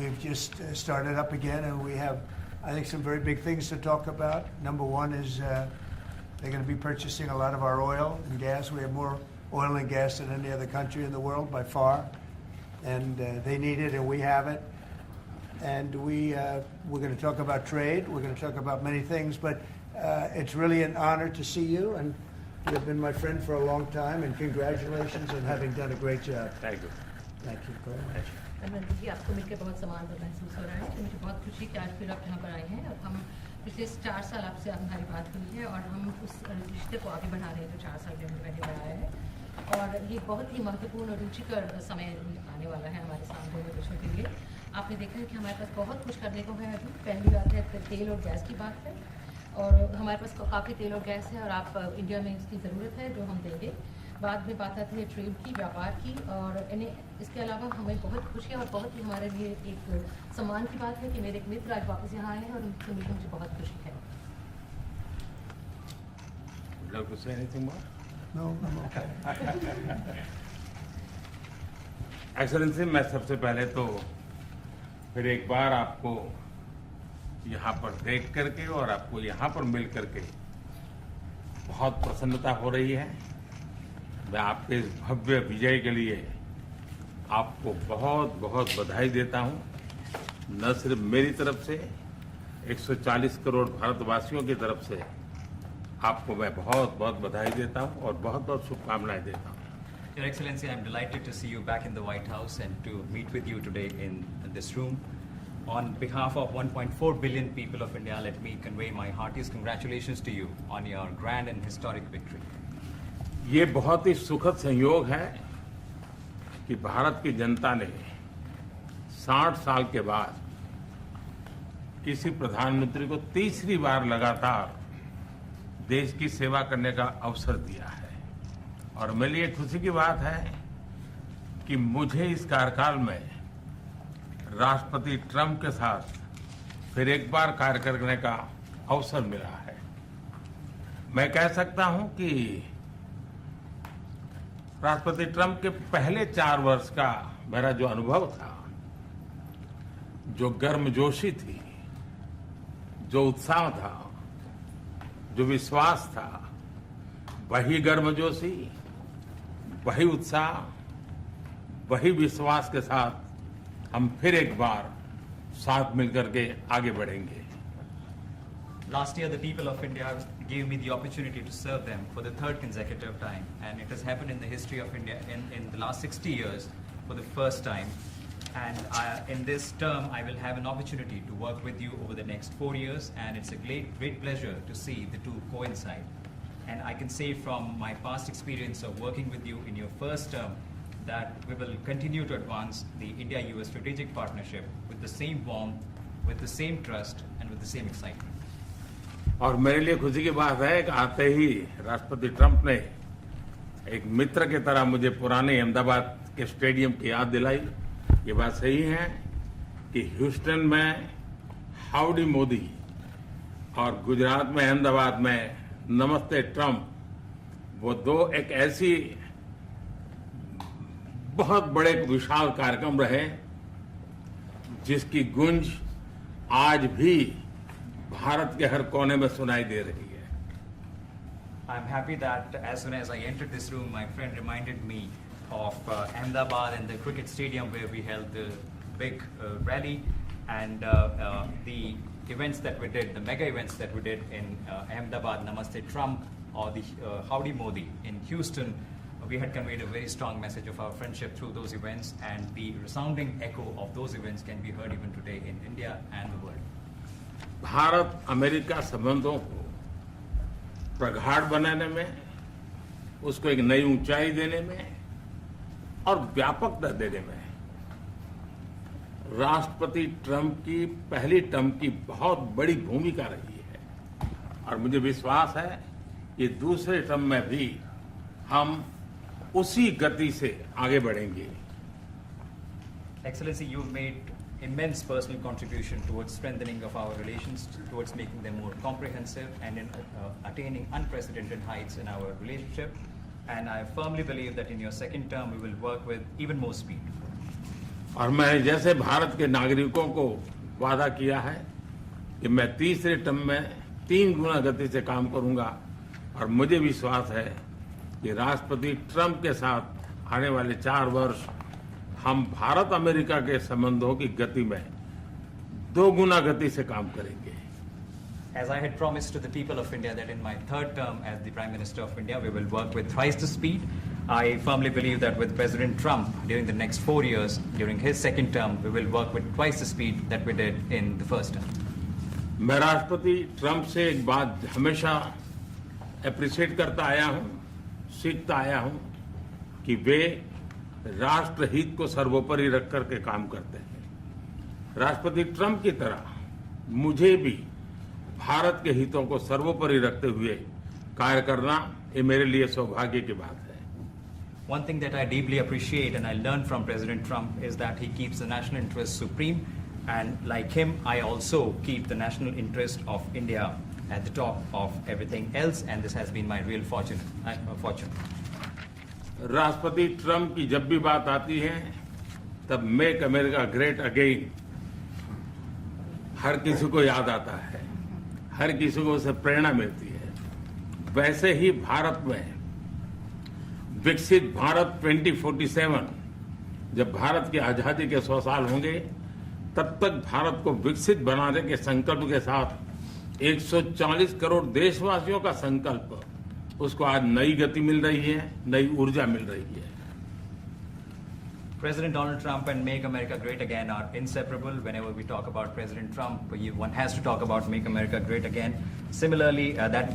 we've just started up again, and we have, I think, some very big things to talk about. Number one is they're going to be purchasing a lot of our oil and gas. We have more oil and gas than any other country in the world by far, and they need it, and we have it. And we're going to talk about trade. We're going to talk about many things, but it's really an honor to see you, and you've been my friend for a long time, and congratulations on having done a great job. Thank you. Thank you very much. अनंत जी, आपको मिलकर बहुत सम्मान महसूस हो रहा है। तो मुझे बहुत खुशी कि आज फिर आप यहाँ पर आए हैं। अब हम पिछले 4 साल आपसे हमारी बात हुई है और हम उस रिश्ते को आगे बढ़ा रहे हैं जो 4 साल में हमने पहले बढ़ाया है। और ये बहुत ही महत्वपूर्ण और रुचिकर समय आने वाला है हमारे साथ दोनों देशों के लिए। आपने देखा है कि हमारे पास बहुत कुछ करने को है अभी। पहली बात है तेल और गैस की बात है, और हमारे पास काफ़ी तेल और गैस है और आप इंडिया में इसकी ज़रूरत है जो हम देंगे। बाद में बात आती है ट्रेड की, व्यापार की, और इसके अलावा हमें बहुत खुशी है और बहुत ही हमारे लिए एक सम्मान की बात है कि मेरे एक मित्र आज वापस यहाँ आए हैं और उनसे मिलकर मुझे बहुत खुशी है। Love to say anything more? No, I'm okay. Excellency, मैं सबसे पहले तो फिर एक बार आपको यहाँ पर देख करके और आपको यहाँ पर मिल करके बहुत प्रसन्नता हो रही है। मैं आपके इस भव्य विजय के लिए आपको बहुत बहुत बधाई देता हूँ। न सिर्फ मेरी तरफ से, 140 करोड़ भारतवासियों की तरफ से आपको मैं बहुत बहुत बधाई देता हूँ और बहुत बहुत शुभकामनाएं देता हूँ। Your Excellency, I am delighted to see you back in the White House and to meet with you today in this room. On behalf of 1.4 billion people of India, let me convey my heartiest congratulations to you on your grand and historic victory. ये बहुत ही सुखद संयोग है कि भारत की जनता ने 60 साल के बाद किसी प्रधानमंत्री को तीसरी बार लगातार देश की सेवा करने का अवसर दिया है। और मेरे लिए खुशी की बात है कि मुझे इस कार्यकाल में राष्ट्रपति ट्रंप के साथ फिर एक बार कार्य करने का अवसर मिला है। मैं कह सकता हूं कि राष्ट्रपति ट्रंप के पहले 4 वर्ष का मेरा जो अनुभव था, जो गर्मजोशी थी, जो उत्साह था, जो विश्वास था, वही गर्मजोशी, वही उत्साह, वही विश्वास के साथ हम फिर एक बार साथ मिलकर के आगे बढ़ेंगे। Last year, the people of India gave me the opportunity to serve them for the 3rd consecutive time, and it has happened in the history of India in the last 60 years for the first time. And in this term, I will have an opportunity to work with you over the next 4 years, and it's a great pleasure to see the two coincide. And I can say from my past experience of working with you in your first term that we will continue to advance the India-US strategic partnership with the same warmth, with the same trust, and with the same excitement. और मेरे लिए खुशी की बात है कि आते ही राष्ट्रपति ट्रंप ने एक मित्र की तरह मुझे पुराने अहमदाबाद के स्टेडियम की याद दिलाई। ये बात सही है कि ह्यूस्टन में हाउडी मोदी और गुजरात में अहमदाबाद में नमस्ते ट्रंप, वो दो एक ऐसी बहुत बड़े विशाल कार्यक्रम रहे जिसकी गूंज आज भी भारत के हर कोने में सुनाई दे रही है। I'm happy that as soon as I entered this room, my friend reminded me of Ahmedabad and the cricket stadium where we held the big rally, and the events that we did, the mega events that we did in Ahmedabad, Namaste Trump, or the Howdy Modi in Houston. We had conveyed a very strong message of our friendship through those events, and the resounding echo of those events can be heard even today in India and the world. Bharat America संबंधों को प्रगाढ़ बनाने में, उसको एक नई ऊंचाई देने में और व्यापकता देने में राष्ट्रपति ट्रंप की पहली टर्म की बहुत बड़ी भूमिका रही है। और मुझे विश्वास है कि दूसरे टर्म में भी हम उसी गति से आगे बढ़ेंगे। Excellency, you've made immense personal contribution towards strengthening of our relations, towards making them more comprehensive, and in attaining unprecedented heights in our relationship. And I firmly believe that in your second term, we will work with even more speed. और मैंने जैसे भारत के नागरिकों को वादा किया है कि मैं तीसरे टर्म में 3 गुना गति से काम करूंगा, और मुझे विश्वास है कि राष्ट्रपति ट्रंप के साथ आने वाले 4 वर्ष हम भारत अमेरिका के संबंधों की गति में 2 गुना गति से काम करेंगे। As I had promised to the people of India that in my third term as the Prime Minister of India, we will work with thrice the speed. I firmly believe that with President Trump, during the next 4 years, during his second term, we will work with twice the speed that we did in the first term. मैं राष्ट्रपति Trump से एक बात हमेशा appreciate करता आया हूं, सीखता आया हूं कि वे राष्ट्रहित को सर्वोपरि रख करके काम करते हैं। राष्ट्रपति ट्रंप की तरह मुझे भी भारत के हितों को सर्वोपरि रखते हुए कार्य करना ये मेरे लिए सौभाग्य की बात है। One thing that I deeply appreciate and I learned from President Trump is that he keeps the national interest supreme, and like him, I also keep the national interest of India at the top of everything else, and this has been my real fortune. राष्ट्रपति Trump की जब भी बात आती है तब make America great again हर किसी को याद आता है, हर किसी को उससे प्रेरणा मिलती है। वैसे ही भारत में विकसित भारत 2047, जब भारत की आजादी के 100 साल होंगे, तब तक भारत को विकसित बनाने के संकल्प के साथ 140 करोड़ देशवासियों का संकल्प, उसको आज नई गति मिल रही है, नई ऊर्जा मिल रही है। President Donald Trump and Make America Great Again are inseparable. Whenever we talk about President Trump, one has to talk about Make America Great Again. Similarly, that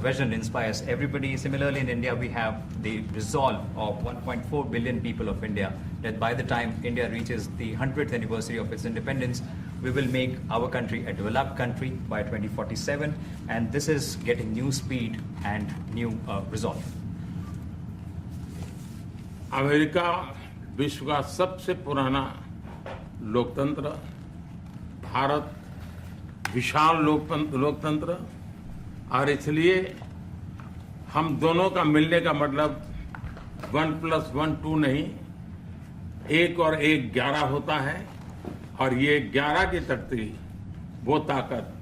vision inspires everybody. Similarly, in India, we have the resolve of 1.4 billion people of India that by the time India reaches the 100th anniversary of its independence, we will make our country a developed country by 2047. And this is getting new speed and new resolve. America विश्व का सबसे पुराना लोकतंत्र, भारत विशाल लोकतंत्र, और इसलिए हम दोनों का मिलने का मतलब 1+1 2 नहीं, 1 और 1 11 होता है, और ये 11 की तख्ती वो ताकत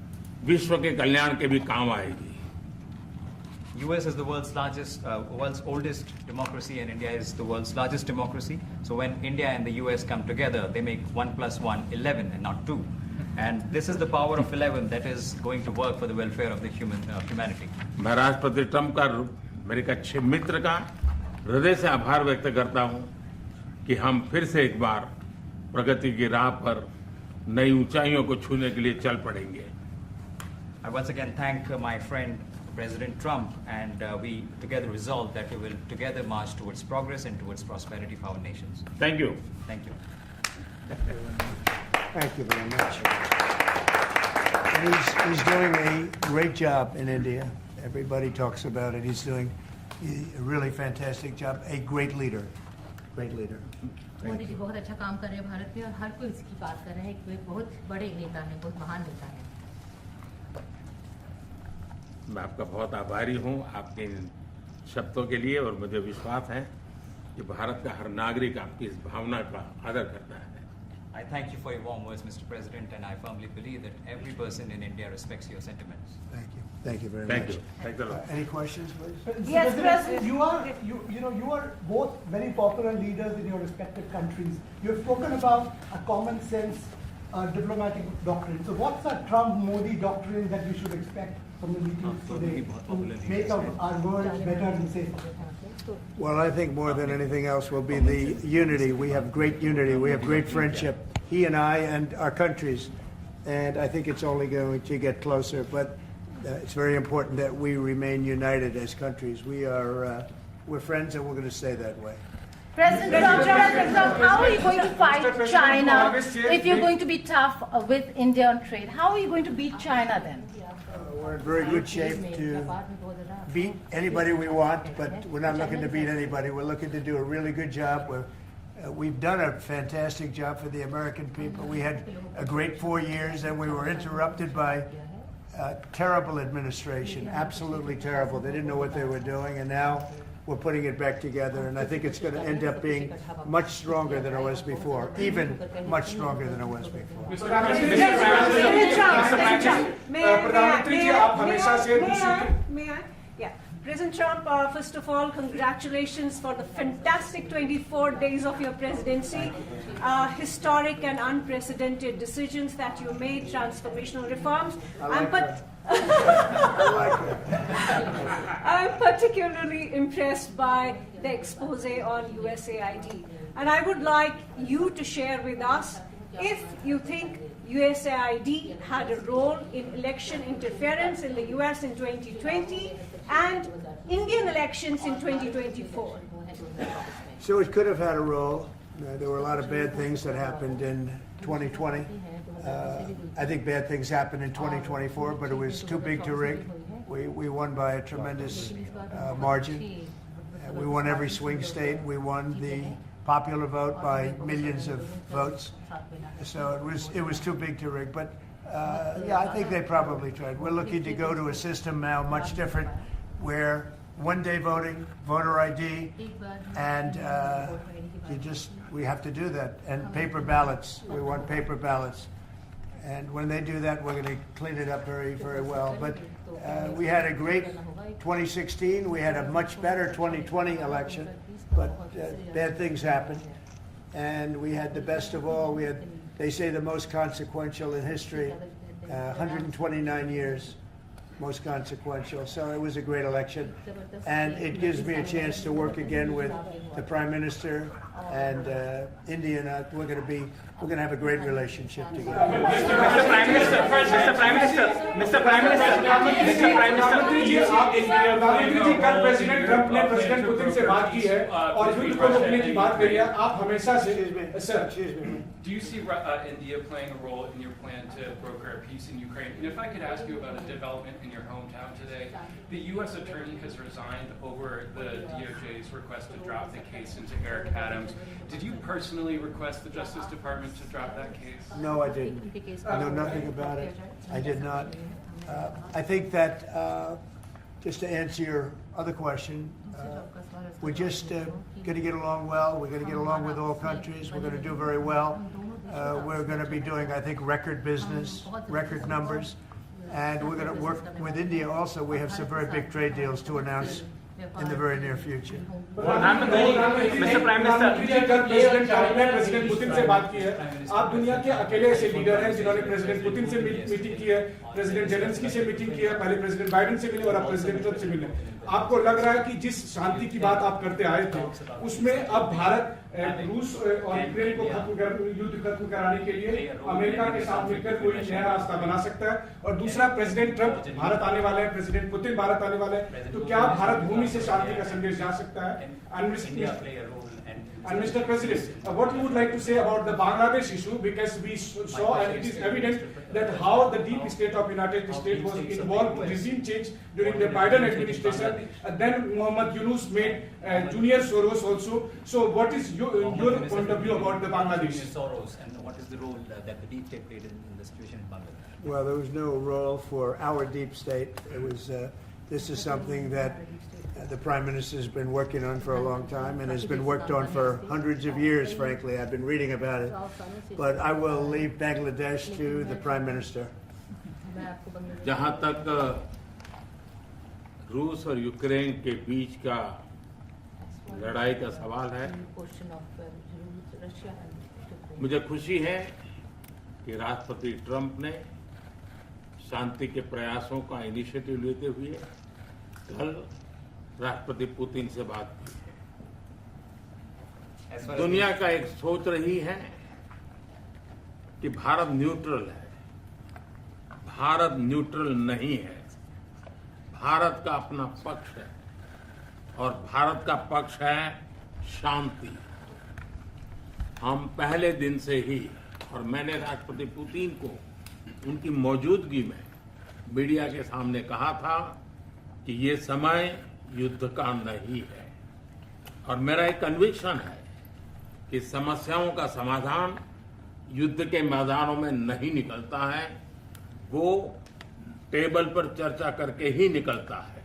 विश्व के कल्याण के भी काम आएगी। US is the world's oldest democracy, and India is the world's largest democracy. So when India and the US come together, they make 1+1 11 and not 2. And this is the power of 11 that is going to work for the welfare of the humanity. मैं राष्ट्रपति Trump का, मेरे एक अच्छे मित्र का हृदय से आभार व्यक्त करता हूं कि हम फिर से एक बार प्रगति की राह पर नई ऊंचाइयों को छूने के लिए चल पड़ेंगे। I once again thank my friend President Trump, and we together resolve that we will together march towards progress and towards prosperity for our nations. Thank you. Thank you. Thank you very much. And he's doing a great job in India. Everybody talks about it. He's doing a really fantastic job. A great leader. Great leader. Modi ji बहुत अच्छा काम कर रहे हैं भारत में, और हर कोई इसकी बात कर रहे हैं कि वे बहुत बड़े नेता हैं, बहुत महान नेता हैं। मैं आपका बहुत आभारी हूं आपके इन शब्दों के लिए, और मुझे विश्वास है कि भारत का हर नागरिक आपकी इस भावना का आदर करता है। I thank you for your warm words, Mr. President, and I firmly believe that every person in India respects your sentiments. Thank you. Thank you very Thank much. you. Thanks a lot. Any questions, please? Yes, President. You are both very popular leaders in your respective countries. You have spoken about a common sense diplomatic doctrine. So what's a Trump-Modi doctrine that we should expect from the meetings today to make our world better and safer? Well, I think more than anything else will be the unity. We have great unity. We have great friendship, he and I and our countries. And I think it's only going to get closer. But it's very important that we remain united as countries. We're friends, and we're going to stay that way. President Trump, how are you going to fight China if you're going to be tough with India on trade? How are you going to beat China then? We're in very good shape to beat anybody we want, but we're not looking to beat anybody. We're looking to do a really good job. We've done a fantastic job for the American people. We had a great 4 years, and we were interrupted by terrible administration, absolutely terrible. They didn't know what they were doing, and now we're putting it back together, and I think it's going to end up being much stronger than it was before, even much stronger than it was before. प्रधानमंत्री जी आप हमेशा से President Trump, first of all, congratulations for the fantastic 24 days of your presidency. Historic and unprecedented decisions that you made, transformational reforms. I'm particularly impressed by the expose on USAID. And I would like you to share with us if you think USAID had a role in election interference in the US in 2020 and Indian elections in 2024. So it could have had a role. There were a lot of bad things that happened in 2020. I think bad things happened in 2024, but it was too big to rig. We won by a tremendous margin. We won every swing state. We won the popular vote by millions of votes. So it was too big to rig. But yeah, I think they probably tried. We're looking to go to a system now much different, where one-day voting, voter ID, and we have to do that. And paper ballots. We want paper ballots. And when they do that, we're going to clean it up very, very well. But we had a great 2016. We had a much better 2020 election. But bad things happened. And we had the best of all. We had, they say, the most consequential in history, 129 years. Most consequential. So it was a great election, and it gives me a chance to work again with the Prime Minister and India. And we're going to have a great relationship together. Mr. Prime Minister, प्रधानमंत्री जी कल president Trump ने president Putin से बात की है और युद्ध को रोकने की बात करी है. आप हमेशा से sir. Do you see India playing a role in your plan to broker a peace in Ukraine? And if I could ask you about a development in your hometown today, the U.S. attorney has resigned over the DOJ's request to drop the case into Eric Adams. Did you personally request the Justice Department to drop that case? No, I didn't. I know nothing about it. I did not. I think that, just to answer your other question, we're just going to get along well. We're going to get along with all countries. We're going to do very well. We're going to be doing, I think, record business, record numbers. And we're going to work with India also. We have some very big trade deals to announce in the very near future. Mr. Prime Minister, president Trump ने president Putin से बात की है. आप दुनिया के अकेले ऐसे लीडर हैं जिन्होंने प्रेसिडेंट पुतिन से मीटिंग की है, प्रेसिडेंट जेलेंस्की से मीटिंग की है, पहले प्रेसिडेंट बाइडेन से मिले और अब प्रेसिडेंट ट्रंप से मिले. आपको लग रहा है कि जिस शांति की बात आप करते आए थे, उसमें अब भारत रूस और यूक्रेन को युद्ध खत्म कराने के लिए अमेरिका के साथ मिलकर कोई नया रास्ता बना सकता है? और दूसरा, प्रेसिडेंट ट्रंप भारत आने वाले हैं, प्रेसिडेंट पुतिन भारत आने वाले हैं, तो क्या भारत भूमि से शांति का संदेश जा सकता है? And Mr. President, what you would like to say about the Bangladesh issue, because we saw and it is evident that how the deep state of United States was involved in regime change during the Biden administration. Then Mohammad Yunus made Junior Soros also. So what is your point of view about the Bangladesh? Soros, and what is the role that the deep state played in the situation in Bangladesh? Well, there was no role for our deep state. It was. This is something that the Prime Minister has been working on for a long time and has been worked on for hundreds of years, frankly. I've been reading about it. But I will leave Bangladesh to the Prime Minister. जहाँ तक रूस और Ukraine के बीच का लड़ाई का सवाल है, मुझे खुशी है कि राष्ट्रपति ट्रंप ने शांति के प्रयासों का इनिशिएटिव लेते हुए कल राष्ट्रपति पुतिन से बात की है. दुनिया का एक सोच रही है कि भारत न्यूट्रल है. भारत न्यूट्रल नहीं है. भारत का अपना पक्ष है और भारत का पक्ष है शांति. हम पहले दिन से ही, और मैंने राष्ट्रपति पुतिन को उनकी मौजूदगी में मीडिया के सामने कहा था कि ये समय युद्ध का नहीं है, और मेरा एक कन्विक्शन है कि समस्याओं का समाधान युद्ध के मैदानों में नहीं निकलता है, वो टेबल पर चर्चा करके ही निकलता है.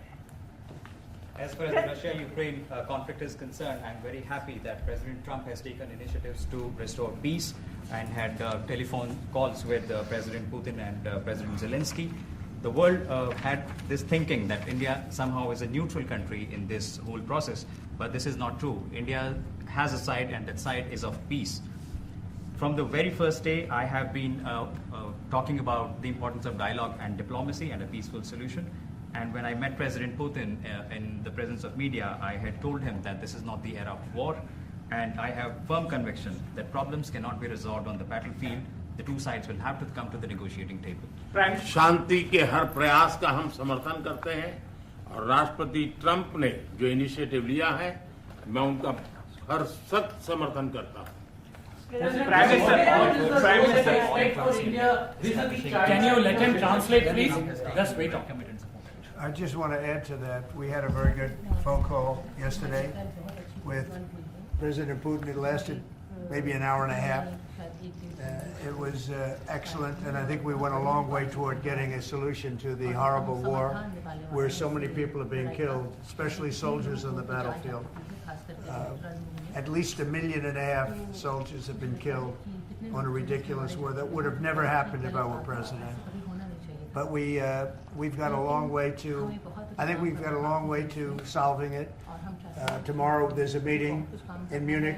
As far as the Russia-Ukraine conflict is concerned, I'm very happy that President Trump has taken initiatives to restore peace and had telephone calls with President Putin and President Zelensky. The world had this thinking that India somehow is a neutral country in this whole process, but this is not true. India has a side, and that side is of peace. From the very first day, I have been talking about the importance of dialogue and diplomacy and a peaceful solution. And when I met President Putin in the presence of media, I had told him that this is not the era of war, and I have firm conviction that problems cannot be resolved on the battlefield. The two sides will have to come to the negotiating table. शांति के हर प्रयास का हम समर्थन करते हैं और राष्ट्रपति Trump ने जो इनिशिएटिव लिया है, मैं उनका हर सख्त समर्थन करता हूं। Can you let him translate, please? Just wait on. I just want to add to that. We had a very good phone call yesterday with President Putin. It lasted maybe an hour and a half. It was excellent, and I think we went a long way toward getting a solution to the horrible war where so many people are being killed, especially soldiers on the battlefield. At least 1.5 million soldiers have been killed on a ridiculous war that would have never happened if I were president. But we've got a long way to, I think we've got a long way to solving it. Tomorrow there's a meeting in Munich,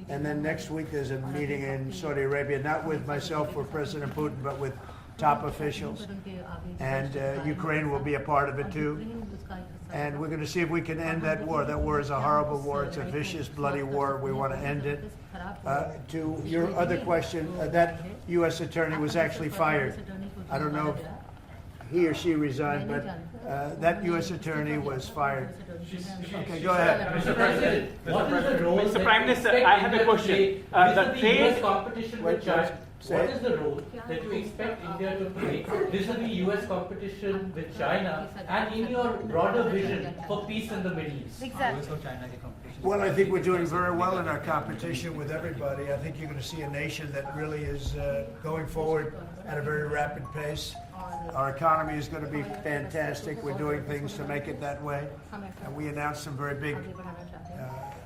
and then next week there's a meeting in Saudi Arabia, not with myself or President Putin, but with top officials. And Ukraine will be a part of it too. And we're going to see if we can end that war. That war is a horrible war. It's a vicious, bloody war. We want to end it. To your other question, that U.S. attorney was actually fired. I don't know if he or she resigned, but that U.S. attorney was fired. Okay, go ahead. Mr. President, what is the role? Mr. Prime Minister, I have a question. The US competition with China. Say What it. is the role that you expect India to play vis-a-vis US competition with China, and in your broader vision for peace in the Middle East? Exactly. Well, I think we're doing very well in our competition with everybody. I think you're going to see a nation that really is going forward at a very rapid pace. Our economy is going to be fantastic. We're doing things to make it that way. And we announced some very big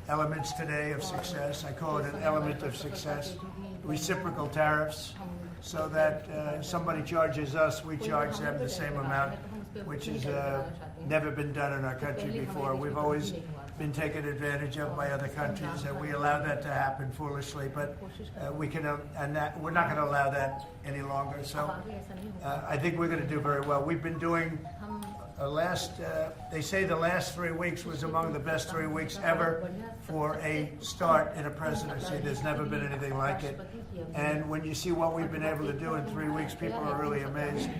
elements today of success. I call it an element of success. Reciprocal tariffs, so that somebody charges us, we charge them the same amount, which has never been done in our country before. We've always been taken advantage of by other countries, and we allow that to happen foolishly. But we can, and that we're not going to allow that any longer. So I think we're going to do very well. We've been doing they say the last 3 weeks was among the best 3 weeks ever for a start in a presidency. There's never been anything like it. And when you see what we've been able to do in 3 weeks, people are really amazed.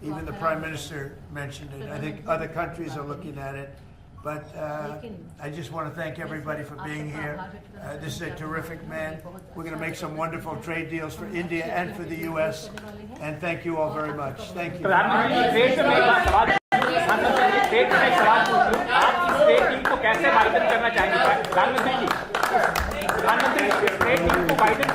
Even the Prime Minister mentioned it. I think other countries are looking at it. But I just want to thank everybody for being here. This is a terrific man. We're going to make some wonderful trade deals for India and for the U.S. And thank you all very much. Thank you. State में सवाल पूछूं, आप इस state team को कैसे market करना चाहेंगे? प्रधानमंत्री जी, स्टेट टीम को बाइडेन